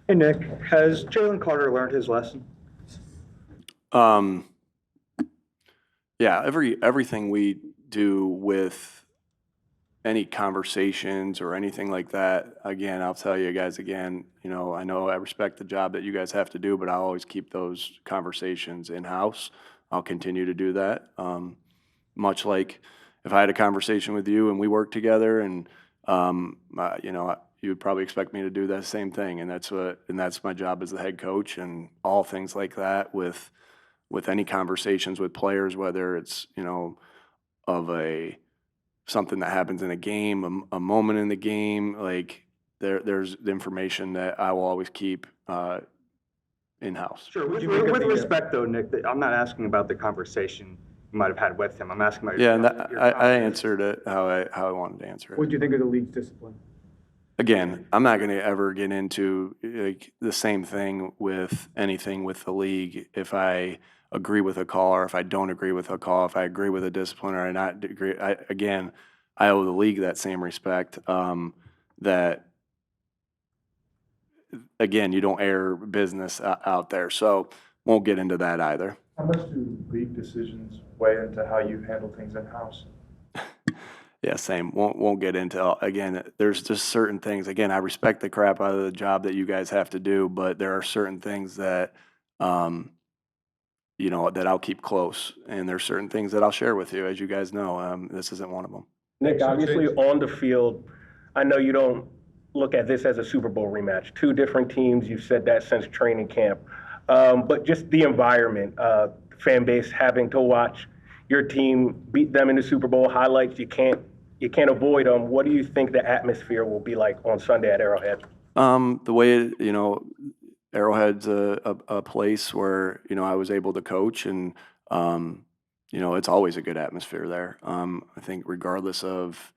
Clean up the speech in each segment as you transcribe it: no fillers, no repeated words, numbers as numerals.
Hey, Nick, has Jalen Carter learned his lesson? Um, yeah, everything we do with any conversations or anything like that, again, I'll tell you guys again, I know I respect the job that you guys have to do, but I'll always keep those conversations in-house. I'll continue to do that. Much like if I had a conversation with you and we worked together and, you would probably expect me to do that same thing. And that's my job as the head coach and all things like that with any conversations with players, whether it's, of something that happens in a game, a moment in the game, like there's the information that I will always keep in-house. Sure. With respect, though, Nick, I'm not asking about the conversation you might have had with him. I'm asking about Yeah, and your I confidence. answered it how I wanted to answer What it. do you think of the league's discipline? Again, I'm not going to ever get into like the same thing with anything with the league. If I agree with a call or if I don't agree with a call, if I agree with a discipline or I not agree, I owe the league that same respect. That again, you don't air business out there, so won't get into that either. How much do league decisions weigh into how you handle things in-house? Yeah, same. Won't get into again. There's just certain things. Again, I respect the crap out of the job that you guys have to do, but there are certain things that, that I'll keep close, and there's certain things that I'll share with you, as you guys know. This isn't one of them. Nick, obviously on the field, I know you don't look at this as a Super Bowl rematch. Two different teams, you've said that since training camp. But just the environment, fan base having to watch your team beat them in the Super Bowl, highlights, you can't avoid them. What do you think the atmosphere will be like on Sunday at Arrowhead? The way, Arrowhead's a place where, I was able to coach and, it's always a good atmosphere there. I think regardless of,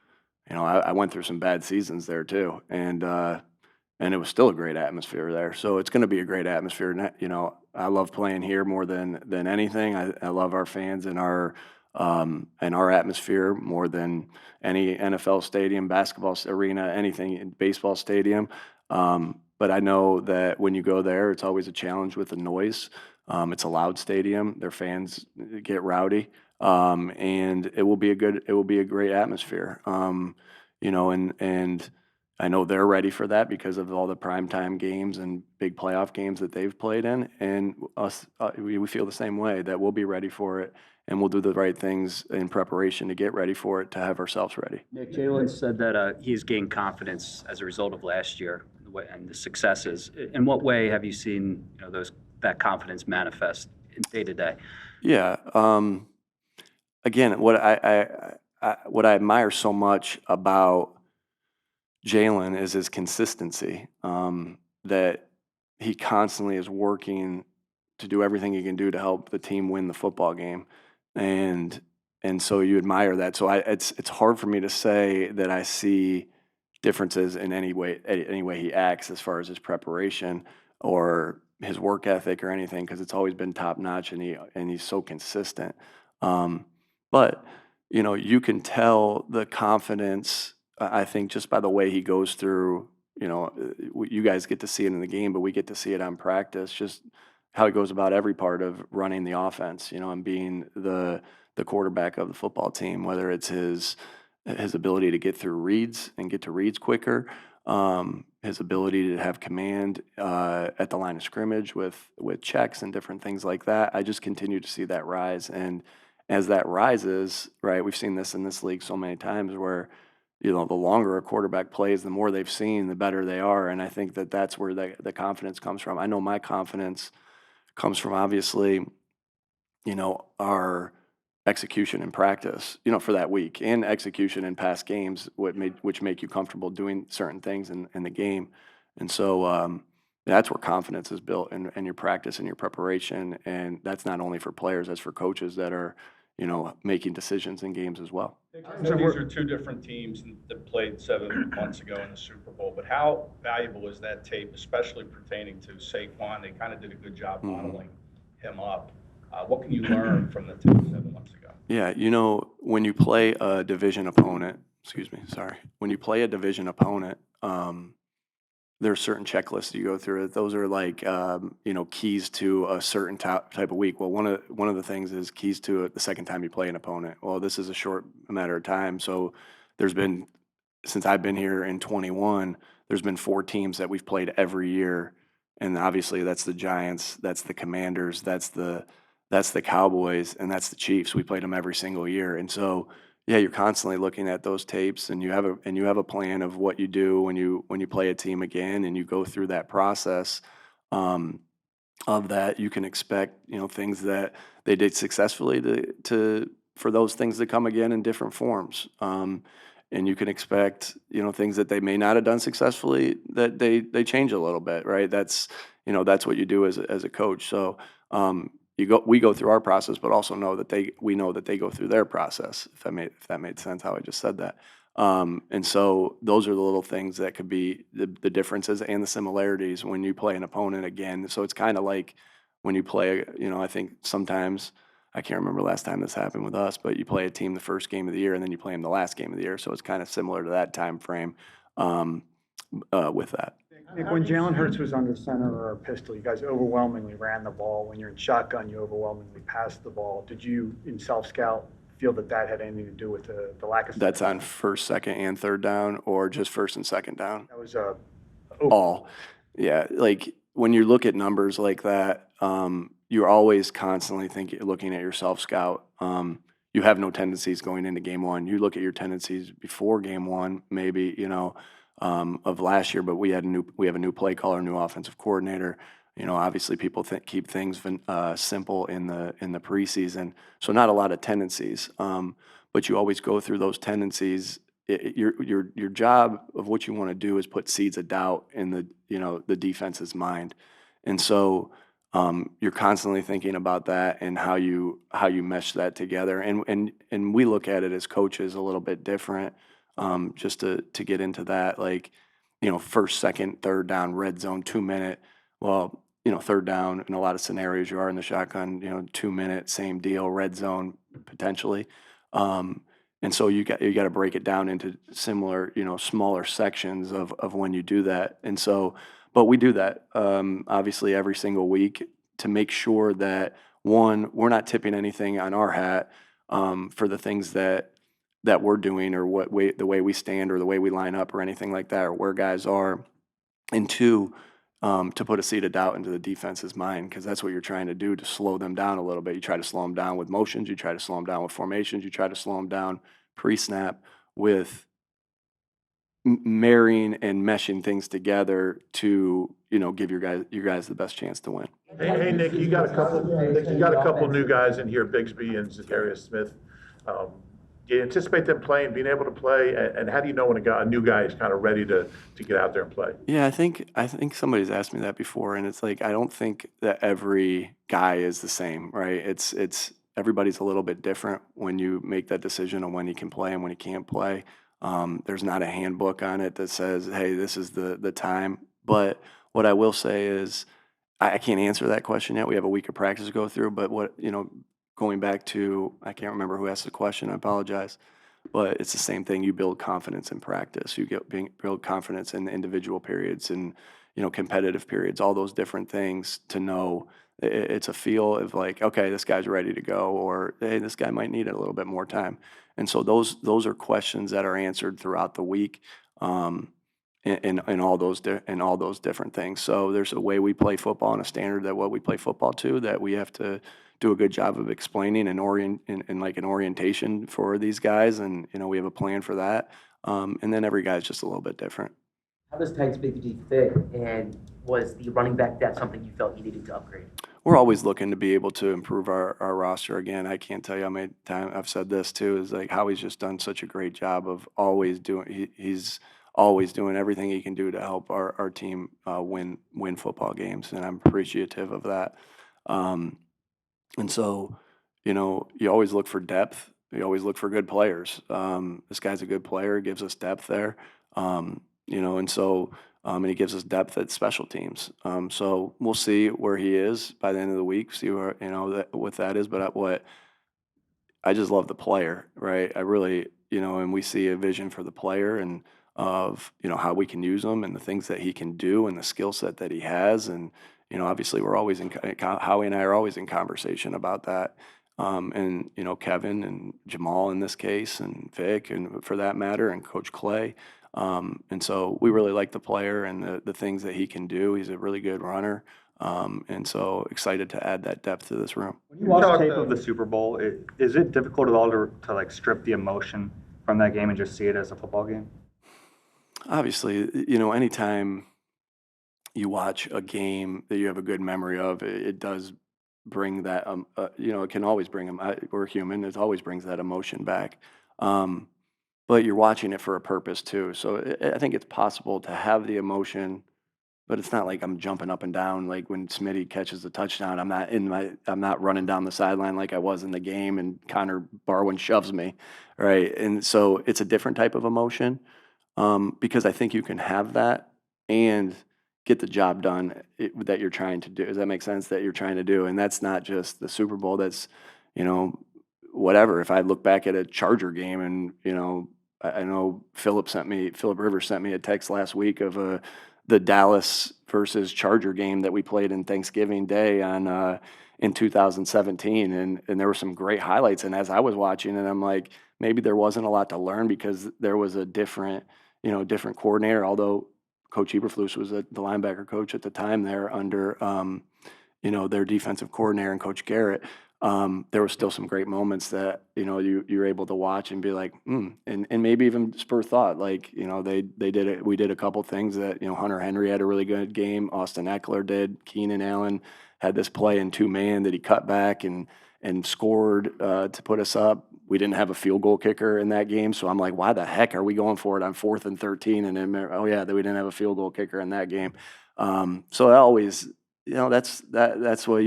I went through some bad seasons there too. And it was still a great atmosphere there. So it's going to be a great atmosphere. And, I love playing here more than anything. I love our fans and our atmosphere more than any NFL stadium, basketball arena, anything, baseball stadium. But I know that when you go there, it's always a challenge with the noise. It's a loud stadium. Their fans get rowdy, and it will be a great atmosphere. And I know they're ready for that because of all the primetime games and big playoff games that they've played in. And us, we feel the same way, that we'll be ready for it, and we'll do the right things in preparation to get ready for it, to have ourselves ready. Nick, Jalen said that he's gained confidence as a result of last year and the successes. In what way have you seen that confidence manifest in day to day? Yeah. Again, what I admire so much about Jalen is his consistency. That he constantly is working to do everything he can do to help the team win the football game, and so you admire that. So it's hard for me to say that I see differences in any way he acts as far as his preparation or his work ethic or anything, because it's always been top notch and he's so consistent. But you can tell the confidence. I think just by the way he goes through. You guys get to see it in the game, but we get to see it on practice. Just how he goes about every part of running the offense. And being the quarterback of the football team, whether it's his ability to get through reads and get to reads quicker, his ability to have command at the line of scrimmage with checks and different things like that. I just continue to see that rise, and as that rises, right, we've seen this in this league so many times where the longer a quarterback plays, the more they've seen, the better they are, and I think that's where the confidence comes from. I know my confidence comes from obviously, our execution in practice, for that week, and execution in past games, which make you comfortable doing certain things in the game. And so that's where confidence is built in your practice and your preparation. And that's not only for players, that's for coaches that are, making decisions in games as well. So these are two different teams that played 7 months ago in the Super Bowl, but how valuable is that tape, especially pertaining to Saquon? They kind of did a good job modeling him up. What can you learn from the tape 7 months ago? Yeah, when you play a division opponent, when you play a division opponent, there are certain checklists you go through. Those are like, keys to a certain type of week. Well, one of the things is keys to it the second time you play an opponent. Well, this is a short matter of time. So there's been, since I've been here in 21, there's been 4 teams that we've played every year. And obviously that's the Giants, that's the Commanders, that's the Cowboys, and that's the Chiefs. We played them every single year. And so, yeah, you're constantly looking at those tapes, and you have a plan of what you do when you play a team again, and you go through that process. Um, of that, you can expect, things that they did successfully to for those things to come again in different forms. And you can expect, things that they may not have done successfully, that they change a little bit, right? That's what you do as a coach. So we go through our process, but also we know that they go through their process. If that made sense, how I just said that. And so those are the little things that could be the differences and the similarities when you play an opponent again. So it's kind of like when you play, I think sometimes, I can't remember last time this happened with us, but you play a team the first game of the year and then you play them the last game of the year. So it's kind of similar to that time frame with that. Nick, when Jalen Hurts was under center or pistol, you guys overwhelmingly ran the ball. When you're in shotgun, you overwhelmingly passed the ball. Did you, in self-scout, feel that had anything to do with the lack of... That's on first, second, and third down, or just first and second down? That was all. Yeah, like when you look at numbers like that, you're always constantly looking at your self-scout. You have no tendencies going into game one. You look at your tendencies before game one, maybe, of last year, but we have a new play caller, new offensive coordinator. Obviously people keep things simple in the preseason, so not a lot of tendencies. But you always go through those tendencies. Your job of what you want to do is put seeds of doubt in the defense's mind, and so you're constantly thinking about that and how you mesh that together. And we look at it as coaches a little bit different. Just to get into that, like, first, second, third down, red zone, 2-minute. Well, third down in a lot of scenarios you are in the shotgun, 2-minute, same deal, red zone potentially. And so you got to break it down into similar, smaller sections of when you do that. And so, but we do that obviously every single week to make sure that, one, we're not tipping anything on our hat for the things that we're doing, or the way we stand, or the way we line up, or anything like that, or where guys are. And two, to put a seed of doubt into the defense's mind, because that's what you're trying to do, to slow them down a little bit. You try to slow them down with motions, you try to slow them down with formations, you try to slow them down pre-snap with marrying and meshing things together to give your guys the best chance to win. Hey Nick, you got a couple new guys in here, Bigsby and Zacharias Smith. Do you anticipate them being able to play, and how do you know when a new guy is kind of ready to get out there and play? Yeah, I think somebody's asked me that before, and it's like, I don't think that every guy is the same, right? It's everybody's a little bit different when you make that decision on when he can play and when he can't play. There's not a handbook on it that says, hey, this is the time. But what I will say is, I can't answer that question yet. We have a week of practice to go through, but going back to, I can't remember who asked the question, I apologize, but it's the same thing. You build confidence in practice. You build confidence in the individual periods and, competitive periods, all those different things, to know it's a feel of like, okay, this guy's ready to go, or hey, this guy might need a little bit more time. And so those are questions that are answered throughout the week. In all those different things. So there's a way we play football and a standard that what we play football to, that we have to do a good job of explaining and like an orientation for these guys, and we have a plan for that. And then every guy's just a little bit different. How does Titans 50 fit, and was the running back depth something you felt you needed to upgrade? We're always looking to be able to improve our roster. Again, I can't tell you how many times I've said this too, is like Howie's just done such a great job of always doing, he's always doing everything he can do to help our team win football games, and I'm appreciative of that. And so, you always look for depth. You always look for good players. This guy's a good player, gives us depth there. And so, and he gives us depth at special teams. So we'll see where he is by the end of the week, see where, what that is. But I just love the player, right? I really, and we see a vision for the player, and of, how we can use him and the things that he can do and the skill set that he has. And, obviously we're always Howie and I are always in conversation about that. And, Kevin and Jamal in this case, and Vic, and for that matter, and Coach Clay. And so we really like the player and the things that he can do. He's a really good runner. And so excited to add that depth to this room. When you watch tape of the Super Bowl, is it difficult at all to like strip the emotion from that game and just see it as a football game? Obviously, anytime you watch a game that you have a good memory of, it does bring that, it can always bring them. We're human. It always brings that emotion back. But you're watching it for a purpose too. So I think it's possible to have the emotion, but it's not like I'm jumping up and down like when Smitty catches the touchdown. I'm not running down the sideline like I was in the game and Connor Barwin shoves me, right? And so it's a different type of emotion, because I think you can have that and get the job done that you're trying to do. Does that make sense? That you're trying to do, and that's not just the Super Bowl. That's, you know, whatever. If I look back at a Charger game, and I know Philip Rivers sent me a text last week of the Dallas versus Charger game that we played in Thanksgiving Day in 2017, and there were some great highlights. And as I was watching, and I'm like, maybe there wasn't a lot to learn because there was a different coordinator. Although Coach Eberflus was the linebacker coach at the time there under their defensive coordinator and Coach Garrett. There were still some great moments that you're able to watch and be like, and maybe even spur thought. Like they did it. We did a couple things that Hunter Henry had a really good game. Austin Eckler did. Keenan Allen had this play in 2-man that he cut back and scored to put us up. We didn't have a field goal kicker in that game, so I'm like, why the heck are we going for it on 4th and 13? And then that we didn't have a field goal kicker in that game. So I always, that's what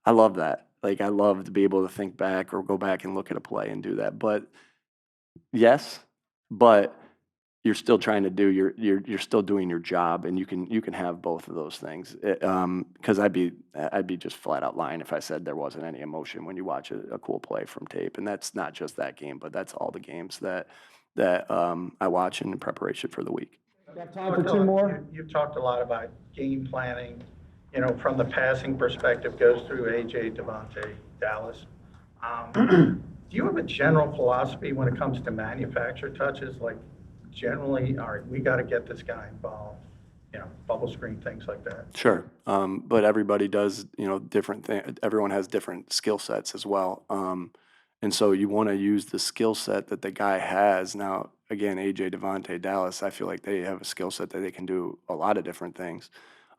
I love that. Like, I love to be able to think back or go back and look at a play and do that. But yes, but you're still trying to do you're still doing your job, and you can have both of those things. Because I'd be just flat out lying if I said there wasn't any emotion when you watch a cool play from tape. And that's not just that game, but that's all the games that I watch in preparation for the week. You have time for two more? You've talked a lot about game planning, from the passing perspective, goes through A.J., Devontae, Dallas. Do you have a general philosophy when it comes to manufacture touches? Like, generally, all right, we got to get this guy involved, bubble screen, things like that. Sure. But everybody does, different things. Everyone has different skill sets as well. And so you want to use the skill set that the guy has. Now, again, AJ, Devontae, Dallas, I feel like they have a skill set that they can do a lot of different things.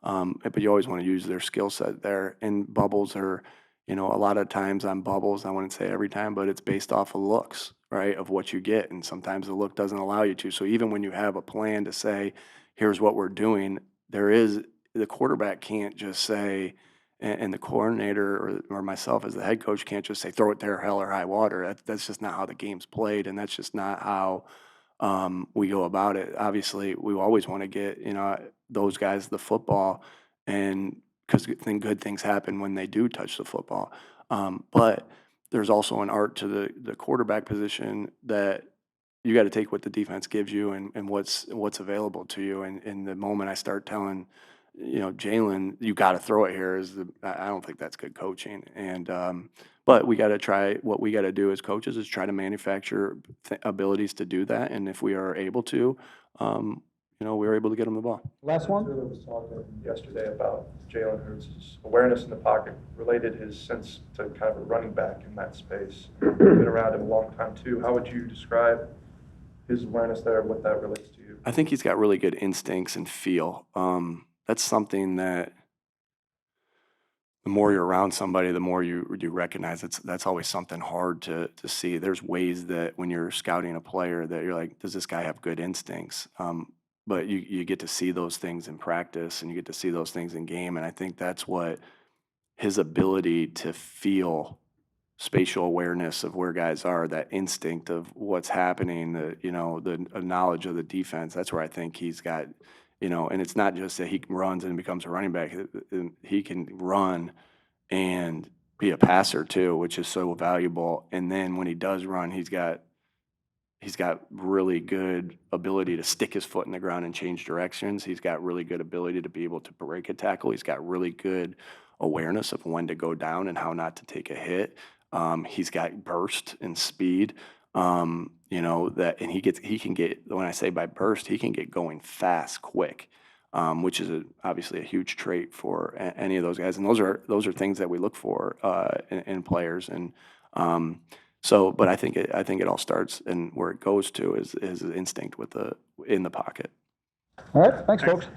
But you always want to use their skill set there. And bubbles are, a lot of times on bubbles, I wouldn't say every time, but it's based off of looks, right, of what you get. And sometimes the look doesn't allow you to. So even when you have a plan to say, here's what we're doing, the quarterback can't just say, and the coordinator or myself as the head coach can't just say, throw it there, hell or high water. That's just not how the game's played, and that's just not how we go about it. Obviously, we always want to get those guys the football, and because good things happen when they do touch the football. But there's also an art to the quarterback position that you got to take what the defense gives you and what's available to you. And the moment I start telling Jalen, you got to throw it here, I don't think that's good coaching. And but we got to try. What we got to do as coaches is try to manufacture abilities to do that. And if we are able to, we're able to get them the ball. Last one. There was talking yesterday about Jalen Hurts' awareness in the pocket, related his sense to kind of a running back in that space. You've been around him a long time too. How would you describe his awareness there, what that relates to you? I think he's got really good instincts and feel. That's something that the more you're around somebody, the more you recognize that's always something hard to see. There's ways that when you're scouting a player that you're like, does this guy have good instincts? But you get to see those things in practice, and you get to see those things in game. And I think that's what his ability to feel spatial awareness of where guys are, that instinct of what's happening, the knowledge of the defense. That's where I think he's got, and it's not just that he runs and becomes a running back. He can run and be a passer too, which is so valuable. And then when he does run, he's got He's got really good ability to stick his foot in the ground and change directions. He's got really good ability to be able to break a tackle. He's got really good awareness of when to go down and how not to take a hit. He's got burst and speed. You know, that, and he can get, when I say by burst, he can get going fast, quick, which is obviously a huge trait for any of those guys. And those are things that we look for in players. And but I think it all starts, and where it goes to is instinct in the pocket. All right, thanks, folks.